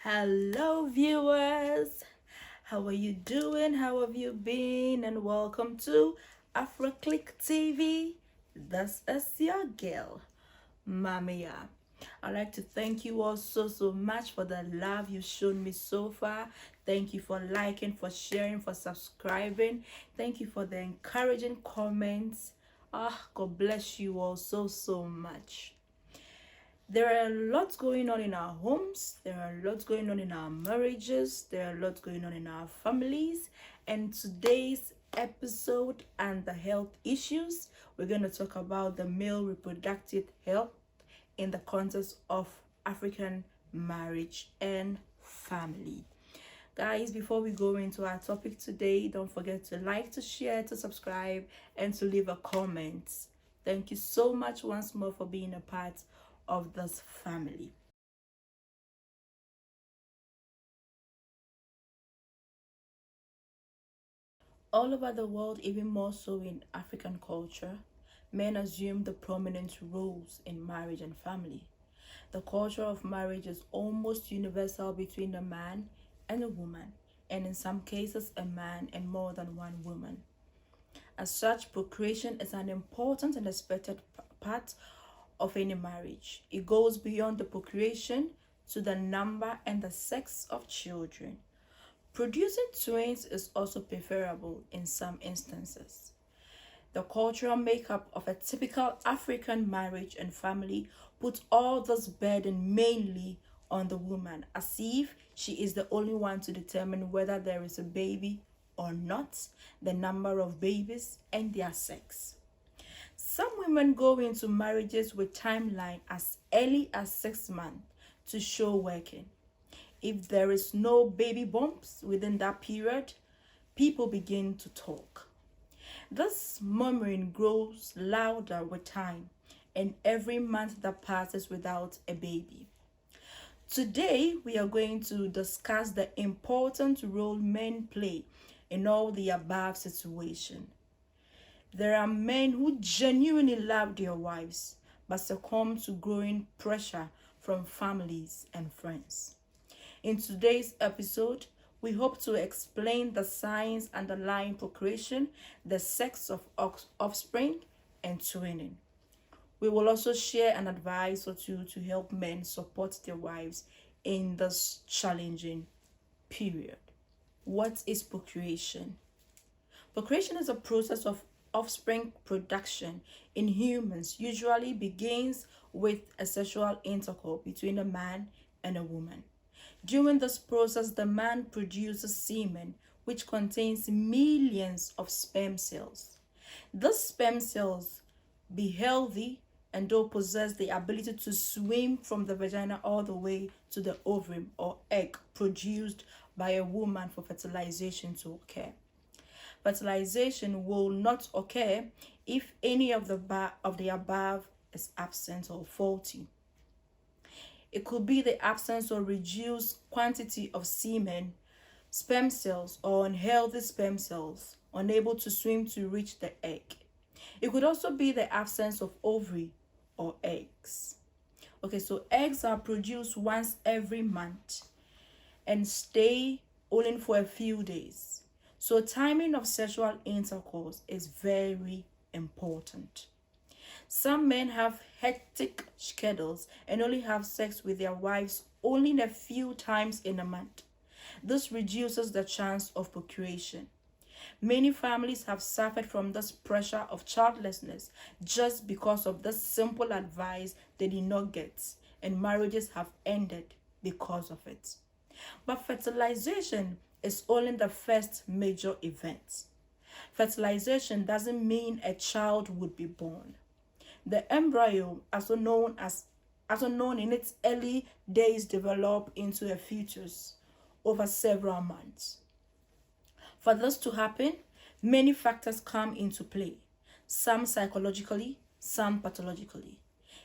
Hello, viewers. How are you doing? How have you been? And welcome to AfroClick TV. This is your girl, Mamia. I'd like to thank you all so much for the love you've shown me so far. Thank you for liking, for sharing, for subscribing. Thank you for the encouraging comments. God bless you all so much. There are lots going on in our homes, there are lots going on in our marriages, there are lots going on in our families, and today's episode and the health issues, we're going to talk about the male reproductive health in the context of African marriage and family. Guys, before we go into our topic today, don't forget to like, to share, to subscribe, and to leave a comment. Thank you so much once more for being a part of this family. All over the world, even more so in African culture, men assume the prominent roles in marriage and family. The culture of marriage is almost universal between a man and a woman, and in some cases, a man and more than one woman. As such, procreation is an important and expected part of any marriage. It goes beyond the procreation to the number and the sex of children. Producing twins is also preferable in some instances. The cultural makeup of a typical African marriage and family puts all this burden mainly on the woman, as if she is the only one to determine whether there is a baby or not, the number of babies, and their sex. Some women go into marriages with timeline as early as 6 months to show working. If there is no baby bumps within that period, people begin to talk. This murmuring grows louder with time and every month that passes without a baby. Today, we are going to discuss the important role men play in all the above situation. There are men who genuinely love their wives but succumb to growing pressure from families and friends. In today's episode, we hope to explain the science underlying procreation, the sex of offspring, and twinning. We will also share an advice or two to help men support their wives in this challenging period. What is procreation? Procreation is a process of offspring production in humans, usually begins with a sexual intercourse between a man and a woman. During this process, the man produces semen, which contains millions of sperm cells. These sperm cells be healthy and don't possess the ability to swim from the vagina all the way to the ovum or egg produced by a woman for fertilization to occur. Fertilization will not occur if any of the above is absent or faulty. It could be the absence or reduced quantity of semen, sperm cells, or unhealthy sperm cells, unable to swim to reach the egg. It could also be the absence of ovary or eggs. Okay, so eggs are produced once every month and stay only for a few days. So timing of sexual intercourse is very important. Some men have hectic schedules and only have sex with their wives only a few times in a month. This reduces the chance of procreation. Many families have suffered from this pressure of childlessness just because of this simple advice they did not get, and marriages have ended because of it. But fertilization is only the first major event. Fertilization doesn't mean a child would be born. The embryo, also known in its early days, develop into a fetus over several months. For this to happen, many factors come into play, some psychologically, some pathologically.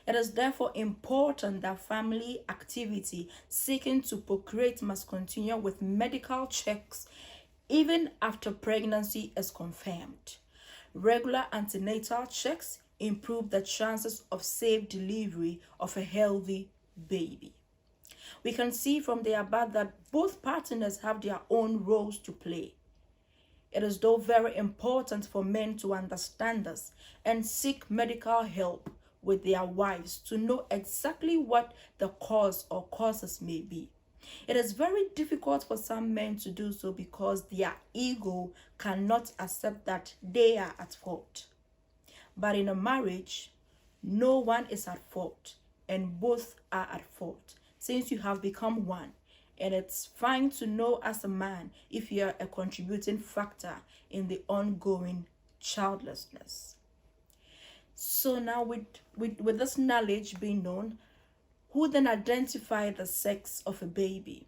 It is therefore important that family activity seeking to procreate must continue with medical checks even after pregnancy is confirmed. Regular antenatal checks improve the chances of safe delivery of a healthy baby. We can see from the above that both partners have their own roles to play. It is though very important for men to understand this and seek medical help with their wives to know exactly what the cause or causes may be. It is very difficult for some men to do so because their ego cannot accept that they are at fault. But in a marriage, no one is at fault and both are at fault since you have become one. And it's fine to know as a man if you're a contributing factor in the ongoing childlessness. So now with this knowledge being known, who then identify the sex of a baby?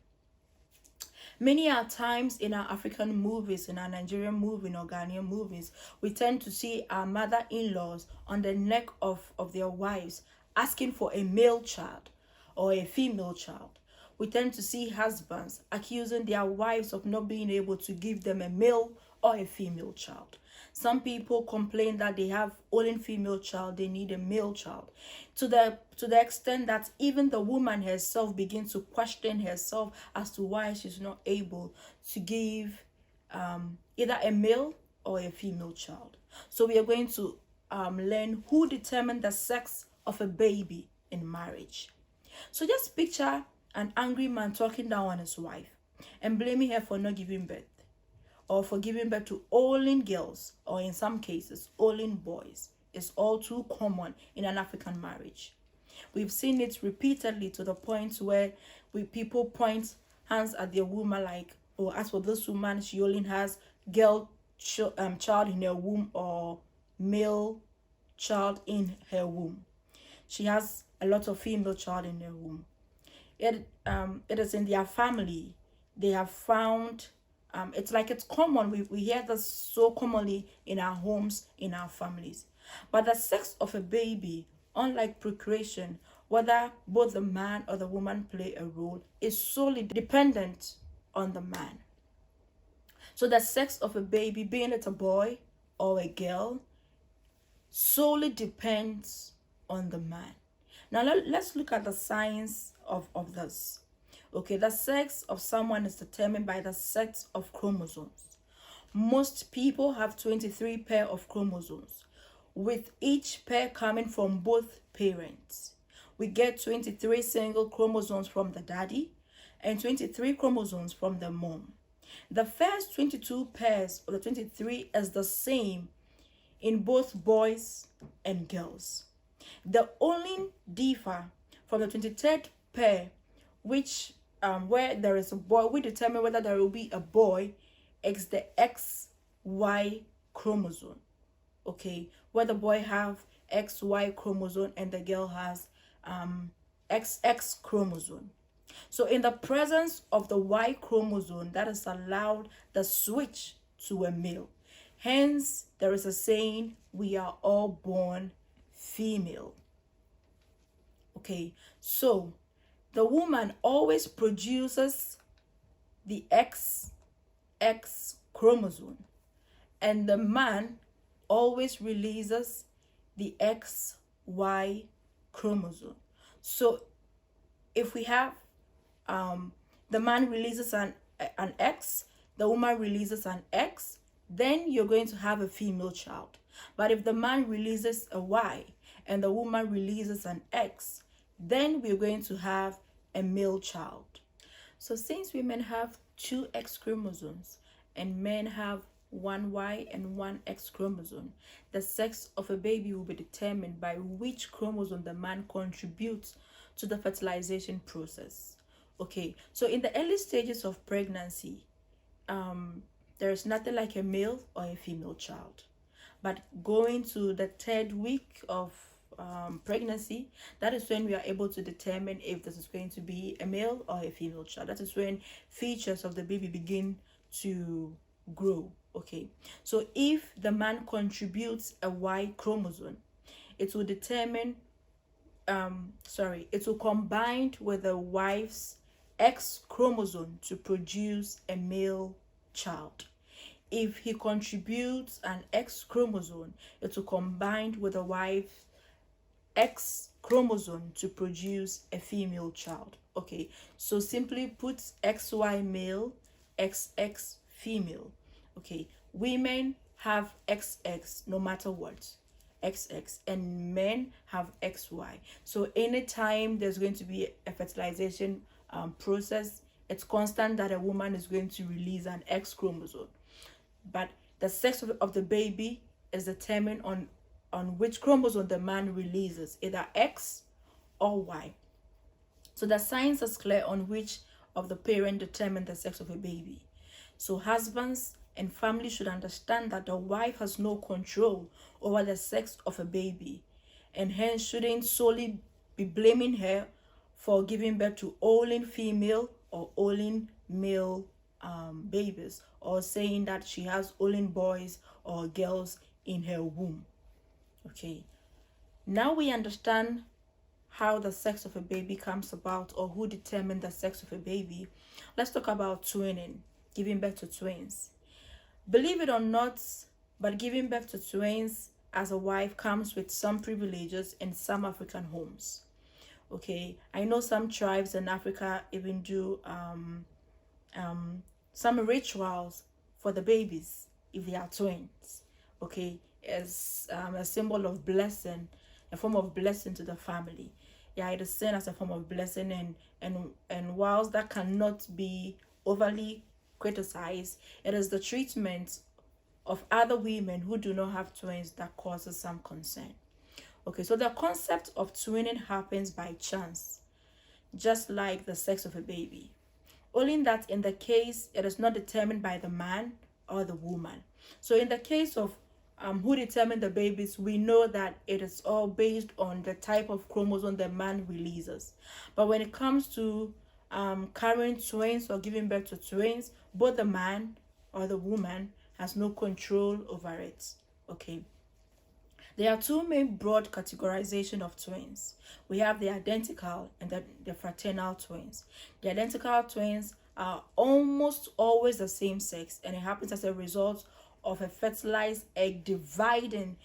Many are times in our African movies, in our Nigerian movies, or Ghanaian movies, we tend to see our mother-in-laws on the neck of their wives asking for a male child or a female child. We tend to see husbands accusing their wives of not being able to give them a male or a female child. Some people complain that they have only female child, they need a male child. To the extent that even the woman herself begins to question herself as to why she's not able to give either a male or a female child. So we are going to learn who determines the sex of a baby in marriage. So just picture an angry man talking down on his wife and blaming her for not giving birth, or for giving birth to only girls, or in some cases only boys. Is all too common in an African marriage. We've seen it repeatedly to the point where people point hands at their woman like, oh, as for this woman, she only has child in her womb or male child in her womb. She has a lot of female child in her womb. It is in their family. They have found it's like it's common. We hear this so commonly in our homes, in our families. But the sex of a baby, unlike procreation, whether both the man or the woman play a role, is solely dependent on the man. So the sex of a baby, being it a boy or a girl, solely depends on the man. Now let's look at the science of this. Okay, the sex of someone is determined by the sex of chromosomes. Most people have 23 pair of chromosomes, with each pair coming from both parents. We get 23 single chromosomes from the daddy and 23 chromosomes from the mom. The first 22 pairs of the 23 is the same in both boys and girls. The only differ from the 23rd pair, which where there is a boy, we determine whether there will be a boy, is the XY chromosome. Okay, where the boy have XY chromosome and the girl has XX chromosome. So in the presence of the Y chromosome, that is allowed the switch to a male. Hence, there is a saying, we are all born female. Okay, so the woman always produces the XX chromosome, and the man always releases the XY chromosome. So if we have the man releases an X, the woman releases an X, then you're going to have a female child. But if the man releases a Y and the woman releases an X, then we're going to have a male child. So since women have 2 X chromosomes and men have 1 Y and 1 X chromosome, the sex of a baby will be determined by which chromosome the man contributes to the fertilization process. Okay, so in the early stages of pregnancy, there is nothing like a male or a female child. But going to the 3rd week of pregnancy, that is when we are able to determine if this is going to be a male or a female child. That is when features of the baby begin to grow. Okay, so if the man contributes a Y chromosome, it will determine it will combine with the wife's X chromosome to produce a male child. If he contributes an X chromosome, it will combine with the wife's X chromosome to produce a female child. Okay, so simply put, XY male, XX female. Okay, women have XX no matter what, XX, and men have XY. So anytime there's going to be a fertilization process, it's constant that a woman is going to release an X chromosome. But the sex of the baby is determined on which chromosome the man releases, either X or Y. So the science is clear on which of the parent determine the sex of a baby. So husbands and family should understand that the wife has no control over the sex of a baby, and hence shouldn't solely be blaming her for giving birth to only female or only male babies, or saying that she has only boys or girls in her womb. Okay, now we understand how the sex of a baby comes about, or who determines the sex of a baby. Let's talk about twinning, giving birth to twins. Believe it or not, but giving birth to twins as a wife comes with some privileges in some African homes. Okay, I know some tribes in Africa even do some rituals for the babies if they are twins. Okay, as a symbol of blessing, a form of blessing to the family. Yeah, it is seen as a form of blessing, and whilst that cannot be overly criticized, it is the treatment of other women who do not have twins that causes some concern. Okay, so the concept of twinning happens by chance, just like the sex of a baby. Only that in the case, it is not determined by the man or the woman. So in the case of who determine the babies, we know that it is all based on the type of chromosome the man releases. But when it comes to carrying twins or giving birth to twins, both the man or the woman has no control over it. Okay. There are two main broad categorization of twins. We have the identical and the fraternal twins. The identical twins are almost always the same sex, and it happens as a result of a fertilized egg dividing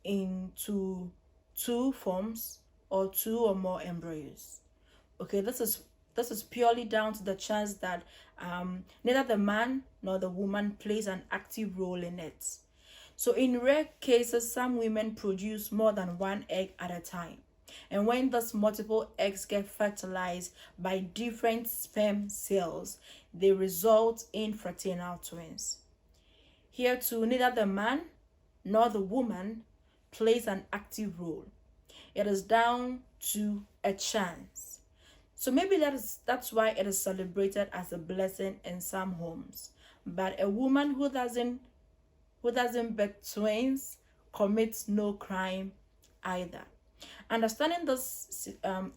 into two forms or two or more embryos. Okay, this is purely down to the chance that neither the man nor the woman plays an active role in it. So in rare cases, some women produce more than one egg at a time. And when those multiple eggs get fertilized by different sperm cells, they result in fraternal twins. Here too, neither the man nor the woman plays an active role. It is down to a chance. So maybe that's why it is celebrated as a blessing in some homes. But a woman who doesn't birth twins commits no crime either. Understanding this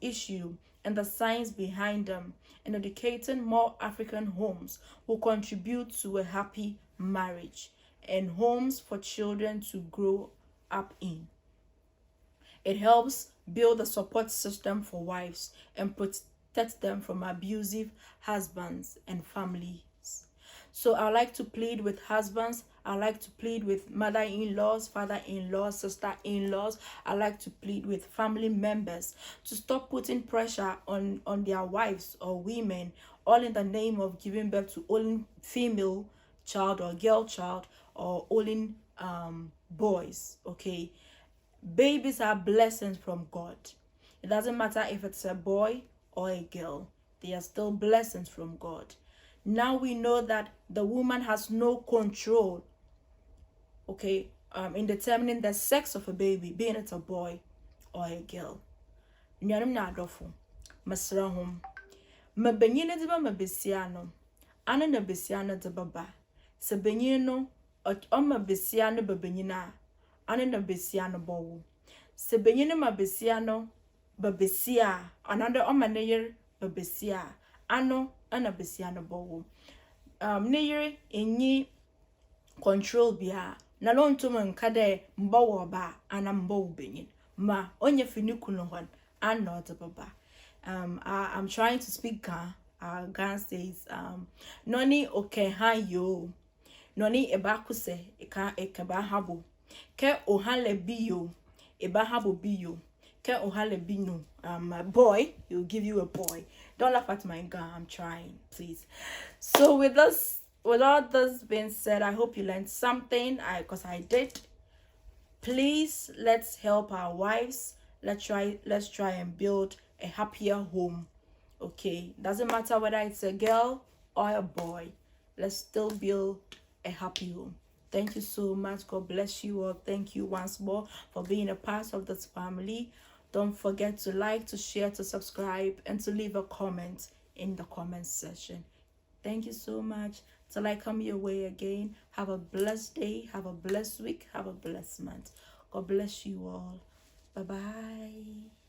issue and the science behind them and educating more African homes will contribute to a happy marriage and homes for children to grow up in. It helps build a support system for wives and protect them from abusive husbands and families. So I like to plead with husbands. I like to plead with mother-in-laws, father-in-laws, sister-in-laws. I like to plead with family members to stop putting pressure on their wives or women, all in the name of giving birth to only female child or girl child or only boys. Okay, babies are blessings from God. It doesn't matter if it's a boy or a girl. They are still blessings from God. Now we know that the woman has no control, okay, in determining the sex of a baby, being it a boy or a girl. Nyanum na adofo, masrahum. Mabenyine diba mabesiano, ana na besiano dibaba. Se benyino, mabesiano babenyina, ana na besiano bowu. Se benyine mabesiano, babesia, another omaneyer babesia, ano ana besiano bowu. Neyer enyi control bia na lonto man kade mbawo ba ana mbawo benyin ma onye finikunu hon anot baba. I'm trying to speak Gan says noni oke han yo noni ebakuse eka ba habo ke ohan le biyo eba habo biyo Can Ohalebino, a boy, he'll give you a boy. Don't laugh at my gun, I'm trying, please. So with all this being said, I hope you learned something. Because I did. Please, let's help our wives. Let's try and build a happier home. Okay, doesn't matter whether it's a girl or a boy, let's still build a happy home. Thank you so much. God bless you all. Thank you once more for being a part of this family. Don't forget to like, to share, to subscribe, and to leave a comment in the comment section. Thank you so much. Till I come your way again, have a blessed day, have a blessed week, have a blessed month. God bless you all. Bye-bye.